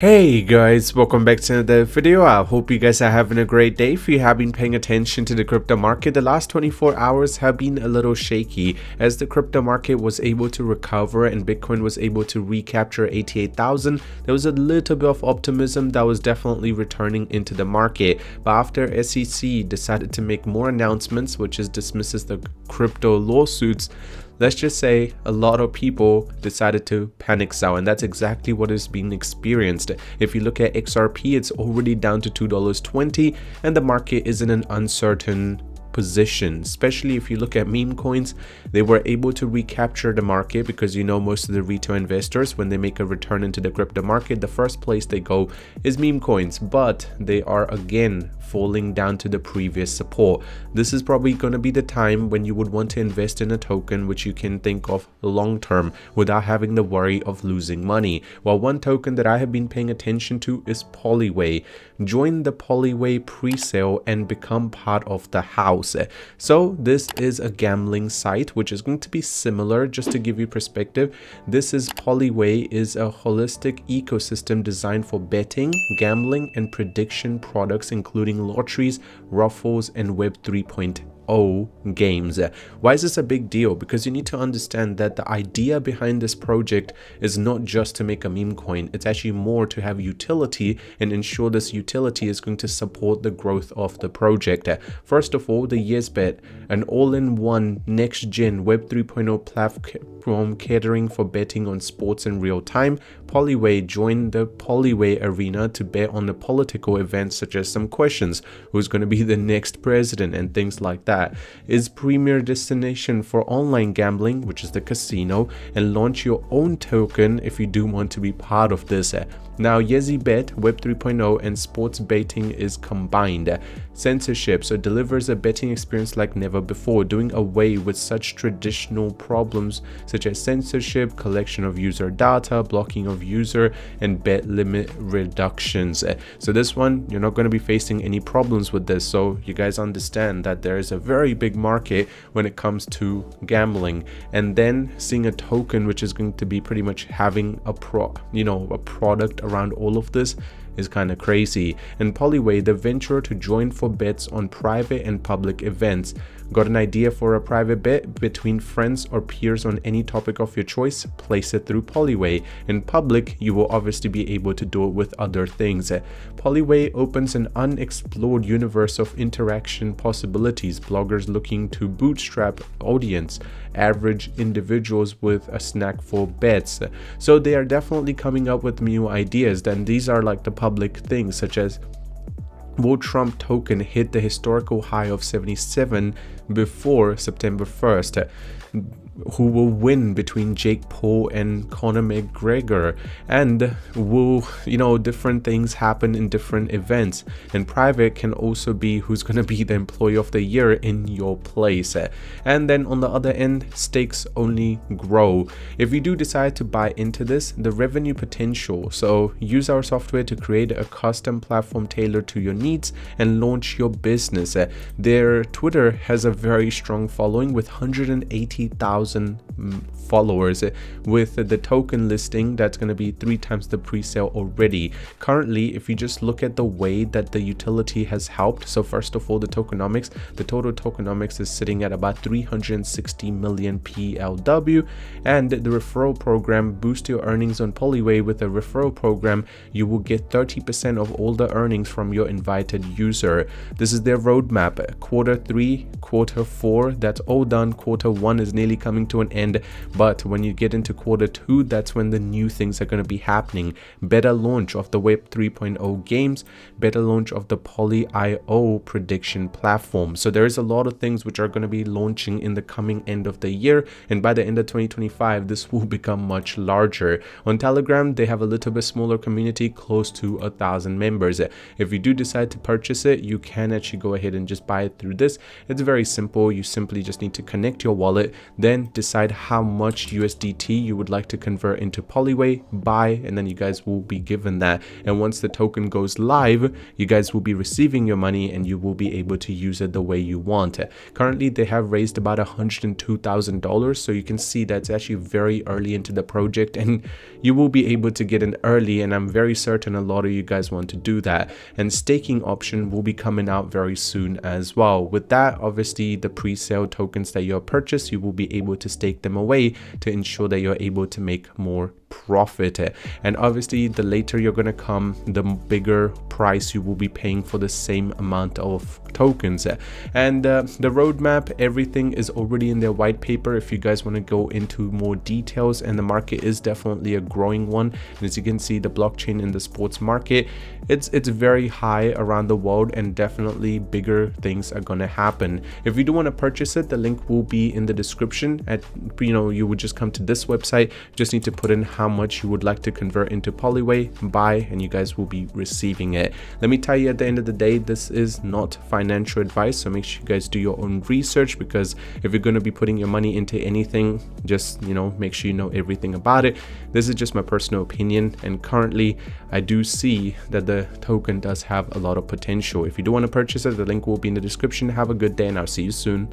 Hey guys, welcome back to another video. I hope you guys are having a great day. If you have been paying attention to the crypto market, the last 24 hours have been a little shaky as the crypto market was able to recover and Bitcoin was able to recapture 88,000. There was a little bit of optimism that was definitely returning into the market, but after SEC decided to make more announcements, which is dismisses the crypto lawsuits, let's just say a lot of people decided to panic sell, and that's exactly what is being experienced. If you look at XRP, it's already down to $2.20 and the market is in an uncertain position. Especially if you look at meme coins, they were able to recapture the market because most of the retail investors, when they make a return into the crypto market, the first place they go is meme coins, but they are again falling down to the previous support. This is probably going to be the time when you would want to invest in a token which you can think of long term without having the worry of losing money. Well, one token that I have been paying attention to is Polyway. Join the Polyway pre-sale and become part of the house. So this is a gambling site which is going to be similar. Just to give you perspective, this is Polyway is a holistic ecosystem designed for betting, gambling and prediction products, including lotteries, raffles and Web 3.0 games. Why is this a big deal? Because you need to understand that the idea behind this project is not just to make a meme coin. It's actually more to have utility and ensure this utility is going to support the growth of the project. First of all, the YesBet, an all-in-one next-gen Web 3.0 platform catering for betting on sports in real time. Polyway joined the Polyway arena to bet on the political events such as some questions, who's going to be the next president and things like that. Is premier destination for online gambling, which is the casino, and launch your own token if you do want to be part of this. Now, YesBet, Web 3.0 and sports betting is combined. Censorship, so delivers a betting experience like never before, doing away with such traditional problems such as censorship, collection of user data, blocking of user, and bet limit reductions. So this one, you're not going to be facing any problems with this. So you guys understand that there is a very big market when it comes to gambling, and then seeing a token which is going to be pretty much having a product around all of this is kind of crazy. And Polyway, the venture to join for bets on private and public events. Got an idea for a private bet between friends or peers on any topic of your choice? Place it through Polyway. In public, you will obviously be able to do it with other things. Polyway opens an unexplored universe of interaction possibilities. Bloggers looking to bootstrap audience, average individuals with a snack for bets. So they are definitely coming up with new ideas. Then these are like the public things, such as will Trump token hit the historical high of 77 before September 1st? Who will win between Jake Paul and Conor McGregor? And will different things happen in different events? And private can also be who's going to be the employee of the year in your place. And then on the other end, stakes only grow. If you do decide to buy into this, the revenue potential, so use our software to create a custom platform tailored to your needs and launch your business. Their Twitter has a very strong following with 180,000 followers, with the token listing that's going to be 3 times the pre-sale already. Currently, if you just look at the way that the utility has helped, so first of all, the tokenomics, the total tokenomics is sitting at about 360 million PLW, and the referral program boosts your earnings on Polyway. With a referral program, you will get 30% of all the earnings from your invited user. This is their roadmap. Q3, Q4, that's all done. Q1 is nearly coming to an end, but when you get into Q2, that's when the new things are going to be happening. Better launch of the Web 3.0 games, better launch of the Poly.io prediction platform. So there is a lot of things which are going to be launching in the coming end of the year, and by the end of 2025 this will become much larger. On Telegram, they have a little bit smaller community, close to 1,000 members. If you do decide to purchase it, you can actually go ahead and just buy it through this. It's very simple. You simply just need to connect your wallet, then decide how much USDT you would like to convert into Polyway, buy, and then you guys will be given that. And once the token goes live, you guys will be receiving your money and you will be able to use it the way you want it. Currently, they have raised about $102,000, so you can see that's actually very early into the project, and you will be able to get in early, and I'm very certain a lot of you guys want to do that. And staking option will be coming out very soon as well. With that, obviously the pre-sale tokens that you purchase, you will be able to stake them away to ensure that you're able to make more profit. And obviously the later you're going to come, the bigger price you will be paying for the same amount of tokens. And the roadmap, everything is already in their white paper if you guys want to go into more details. And the market is definitely a growing one, and as you can see, the blockchain in the sports market, it's very high around the world, and definitely bigger things are going to happen. If you do want to purchase it, the link will be in the description. You would just come to this website, just need to put in how much you would like to convert into Polyway, buy, and you guys will be receiving it. Let me tell you, at the end of the day, this is not financial advice, so make sure you guys do your own research, because if you're going to be putting your money into anything, just make sure you know everything about it. This is just my personal opinion, and currently I do see that the token does have a lot of potential. If you do want to purchase it, the link will be in the description. Have a good day, and I'll see you soon.